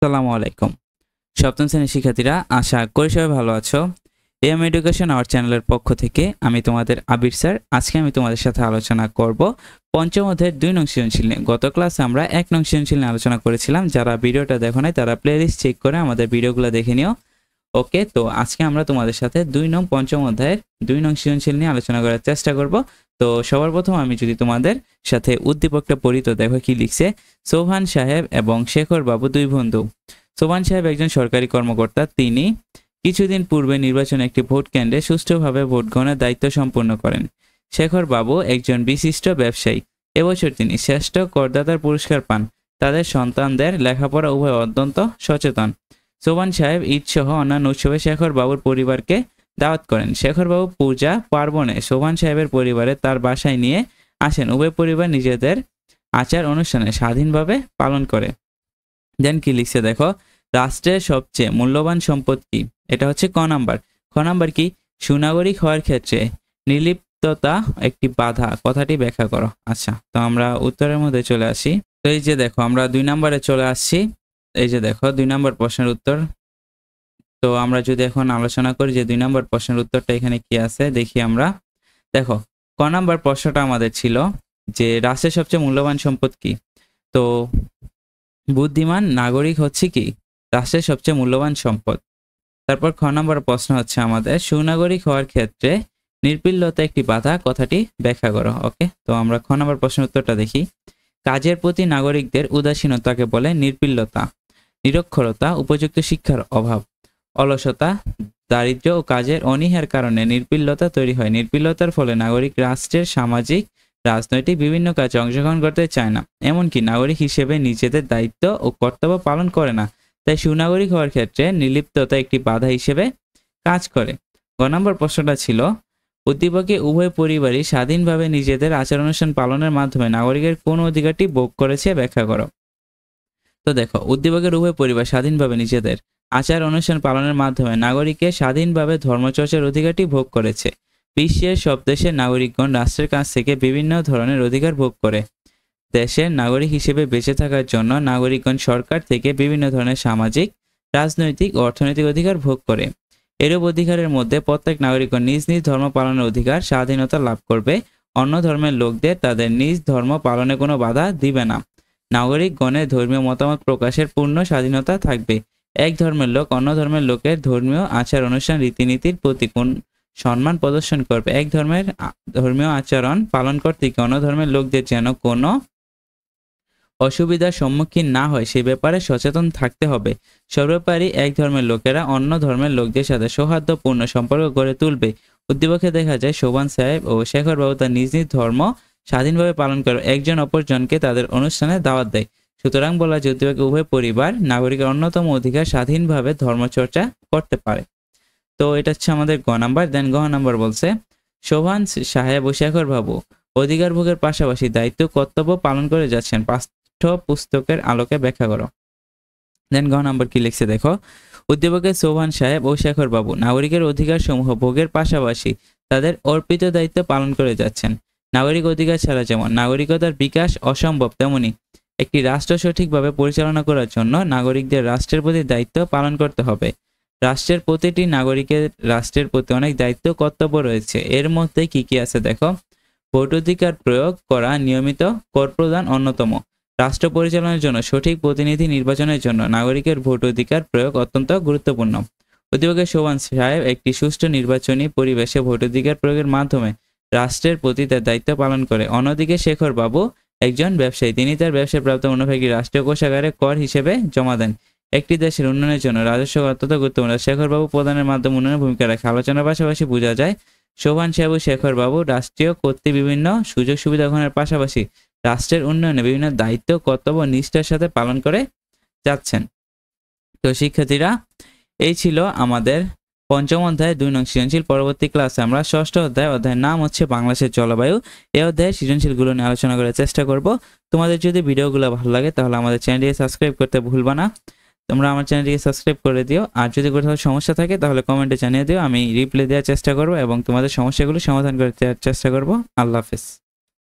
আসসালামু আলাইকুম। সপ্তম শ্রেণীর শিক্ষার্থীরা, আশা করি সবাই ভালো আছো। এম এডুকেশন আওয়ার চ্যানেলের পক্ষ থেকে আমি তোমাদের আবির স্যার। আজকে আমি তোমাদের সাথে আলোচনা করব পঞ্চম অধ্যায়ের 2 নং সৃজনশীল নিয়ে। গত ক্লাসে আমরা 1 নং সৃজনশীল নিয়ে আলোচনা করেছিলাম। যারা ভিডিওটা দেখো নাই তারা প্লেলিস্ট চেক করে আমাদের ভিডিওগুলো দেখে নিও। ওকে, তো আজকে আমরা তোমাদের সাথে পঞ্চম অধ্যায়ের 2 নং সৃজনশীল নিয়ে আলোচনা করার চেষ্টা করব। তো সবার প্রথম আমি যদি তোমাদের সাথে উদ্দীপকটা পড়ি, তো দেখো কি লিখছে। সোহান সাহেব এবং শেখর বাবু 2 বন্ধু। সোহান সাহেব একজন সরকারি কর্মকর্তা। তিনি কিছুদিন পূর্বে নির্বাচনে একটি ভোট কেন্দ্রে সুষ্ঠুভাবে ভোট গ্রহণের দায়িত্ব সম্পন্ন করেন। শেখর বাবু একজন বিশিষ্ট ব্যবসায়ী। এবছর তিনি শ্রেষ্ঠ করদাতার পুরস্কার পান। তাদের সন্তানদের লেখাপড়া উভয় অত্যন্ত সচেতন। সোহান সাহেব ঈদ সহ অন্যান্য উৎসবে শেখর বাবুর পরিবারকে দাওয়াত করেন। শেখর বাবু পূজা পার্বণে সোহান সাহেবের পরিবারে তার বাসায় নিয়ে আসেন। উভয় পরিবার নিজেদের আচার অনুষ্ঠানে স্বাধীনভাবে পালন করে। দেন কি লিখছে দেখো, রাষ্ট্রের সবচেয়ে মূল্যবান সম্পদ কি? এটা হচ্ছে ক নাম্বার। খ নাম্বার কি? সুনাগরিক হওয়ার ক্ষেত্রে নির্লিপ্ততা একটি বাধা। কথাটি ব্যাখ্যা করো। আচ্ছা, তো আমরা উত্তরের মধ্যে চলে আসি। তো এই যে দেখো, আমরা 2 নম্বরে চলে আসছি। এই যে দেখো 2 নম্বর প্রশ্নের উত্তর। তো আমরা যদি এখন আলোচনা করি যে 2 নম্বর প্রশ্নের উত্তরটা এখানে কি আছে দেখি আমরা। দেখো, ক নাম্বার প্রশ্নটা আমাদের ছিল যে রাষ্ট্রের সবচেয়ে মূল্যবান সম্পদ কি? তো বুদ্ধিমান নাগরিক হচ্ছে কি রাষ্ট্রের সবচেয়ে মূল্যবান সম্পদ। তারপর খ নম্বর প্রশ্ন হচ্ছে আমাদের সুনাগরিক হওয়ার ক্ষেত্রে নির্পিল্লতা একটি বাধা। কথাটি ব্যাখ্যা করো। ওকে, তো আমরা খ নম্বর প্রশ্নের উত্তরটা দেখি। কাজের প্রতি নাগরিকদের উদাসীনতাকে বলে নির্পিল্লতা। নিরক্ষরতা, উপযুক্ত শিক্ষার অভাব, অলসতা, দারিদ্র্য ও কাজের অনীহার কারণে নির্পিল্লতা তৈরি হয়। নির্পিল্লতার ফলে নাগরিক রাষ্ট্রের সামাজিক রাজনৈতিক বিভিন্ন কাজে অংশগ্রহণ করতে চায় না, এমনকি নাগরিক হিসেবে নিজেদের দায়িত্ব ও কর্তব্য পালন করে না। তাই সুনাগরিক হওয়ার ক্ষেত্রে নির্লিপ্ততা একটি বাধা হিসেবে কাজ করে। গ নম্বর প্রশ্নটা ছিল উদ্দীপকে উভয় পরিবারই স্বাধীনভাবে নিজেদের আচার অনুষ্ঠান পালনের মাধ্যমে নাগরিকের কোন অধিকারটি ভোগ করেছে ব্যাখ্যা করো। তো দেখো, উদ্দীপকের উভয় পরিবার স্বাধীনভাবে নিজেদের আচার অনুষ্ঠান পালনের মাধ্যমে নাগরিকের স্বাধীনভাবে ধর্মচর্চার অধিকারটি ভোগ করেছে। বিশ্বের সব দেশের নাগরিকগণ রাষ্ট্রের কাছ থেকে বিভিন্ন ধরনের অধিকার ভোগ করে। দেশের নাগরিক হিসেবে বেঁচে থাকার জন্য নাগরিকগণ সরকার থেকে বিভিন্ন ধরনের সামাজিক, রাজনৈতিক ও অর্থনৈতিক অধিকার ভোগ করে। এরূপ অধিকারের মধ্যে প্রত্যেক নাগরিকগণ নিজ নিজ ধর্ম পালনের অধিকার স্বাধীনতা লাভ করবে। অন্য ধর্মের লোকদের তাদের নিজ ধর্ম পালনে কোনো বাধা দিবে না। নাগরিকগণের ধর্মীয় মতামত প্রকাশের পূর্ণ স্বাধীনতা থাকবে। এক ধর্মের লোক অন্য ধর্মের লোকের ধর্মীয় আচার অনুষ্ঠান রীতিনীতির প্রতি কোন সম্মান প্রদর্শন করবে। এক ধর্মের ধর্মীয় আচরণ পালন করতে গিয়ে অন্য ধর্মের লোকদের যেন কোনো অসুবিধার সম্মুখীন না হয় সে ব্যাপারে সচেতন থাকতে হবে। সর্বোপরি এক ধর্মের লোকেরা অন্য ধর্মের লোকদের সাথে সৌহার্দ্যপূর্ণ সম্পর্ক গড়ে তুলবে। উদ্দীপকে দেখা যায় সোহান সাহেব ও শেখর বাবু তার নিজ নিজ ধর্ম স্বাধীনভাবে পালন করে একজন অপরজনকে তাদের অনুষ্ঠানে দাওয়াত দেয়। সুতরাং বলা যায় উদ্দীপকে উভয় পরিবার নাগরিকের অন্যতম অধিকার স্বাধীনভাবে ধর্মচর্চা করতে পারে। তো এটা হচ্ছে আমাদের গ নাম্বার। দেন গ নাম্বার বলছে সোহান সাহেব ও শেখর বাবু অধিকার ভোগের পাশাপাশি দায়িত্ব কর্তব্য পালন করে যাচ্ছেন। পাঠ্য পুস্তকের আলোকে ব্যাখ্যা করো। দেন গ নাম্বার কি লিখছে দেখো, উদ্দীপকে সোহান সাহেব ও শেখর বাবু নাগরিকের অধিকার সমূহ ভোগের পাশাপাশি তাদের অর্পিত দায়িত্ব পালন করে যাচ্ছেন। নাগরিক অধিকার ছাড়া যেমন নাগরিকতার বিকাশ অসম্ভব, তেমনি একটি রাষ্ট্র সঠিকভাবে পরিচালনা করার জন্য নাগরিকদের রাষ্ট্রের প্রতি দায়িত্ব পালন করতে হবে। রাষ্ট্রের প্রতিটি নাগরিকের রাষ্ট্রের প্রতি অনেক দায়িত্ব কর্তব্য রয়েছে। এর মধ্যে কি কি আছে দেখো, ভোটাধিকার প্রয়োগ করা, নিয়মিত কর প্রদান অন্যতম। রাষ্ট্র পরিচালনার জন্য সঠিক প্রতিনিধি নির্বাচনের জন্য নাগরিকের ভোট অধিকার প্রয়োগ অত্যন্ত গুরুত্বপূর্ণ। উদ্দীপকে সোহান সাহেব একটি সুষ্ঠু নির্বাচনী পরিবেশে ভোটাধিকার প্রয়োগের মাধ্যমে রাষ্ট্রের প্রতি তার দায়িত্ব পালন করে। অন্যদিকে শেখর বাবু একজন ব্যবসায়ী। তিনি তার ব্যবসায় প্রাপ্ত মুনাফাকে রাষ্ট্রীয় কোষাগারে কর হিসেবে জমা দেন। একটি দেশের উন্নয়নের জন্য রাজস্ব অত্যন্ত গুরুত্বপূর্ণ। শেখর বাবু প্রদানের মাধ্যমে উন্নয়নের ভূমিকা রাখে। আলোচনার পাশাপাশি বোঝা যায় সোহান সাহেব ও শেখর বাবু রাষ্ট্রীয় কর্তৃক বিভিন্ন সুযোগ সুবিধা গ্রহণের পাশাপাশি রাষ্ট্রের উন্নয়নে বিভিন্ন দায়িত্ব কর্তব্য নিষ্ঠার সাথে পালন করে যাচ্ছেন। তো শিক্ষার্থীরা, এই ছিল আমাদের পঞ্চম অধ্যায় 2 নং সৃজনশীল। পরবর্তী ক্লাসে আমরা ষষ্ঠ অধ্যায়ের নাম হচ্ছে বাংলাদেশের জলবায়ু। এই অধ্যায়ের সৃজনশীলগুলো নিয়ে আলোচনা করার চেষ্টা করব। তোমাদের যদি ভিডিওগুলো ভালো লাগে তাহলে আমাদের চ্যানেলটিকে সাবস্ক্রাইব করতে ভুলবা না। তোমরা আমার চ্যানেলটিকে সাবস্ক্রাইব করে দিও। আর যদি কোথাও সমস্যা থাকে তাহলে কমেন্টে জানিয়ে দিও, আমি রিপ্লাই দেওয়ার চেষ্টা করব এবং তোমাদের সমস্যাগুলো সমাধান করতে চেষ্টা করব। আল্লাহ হাফেজ।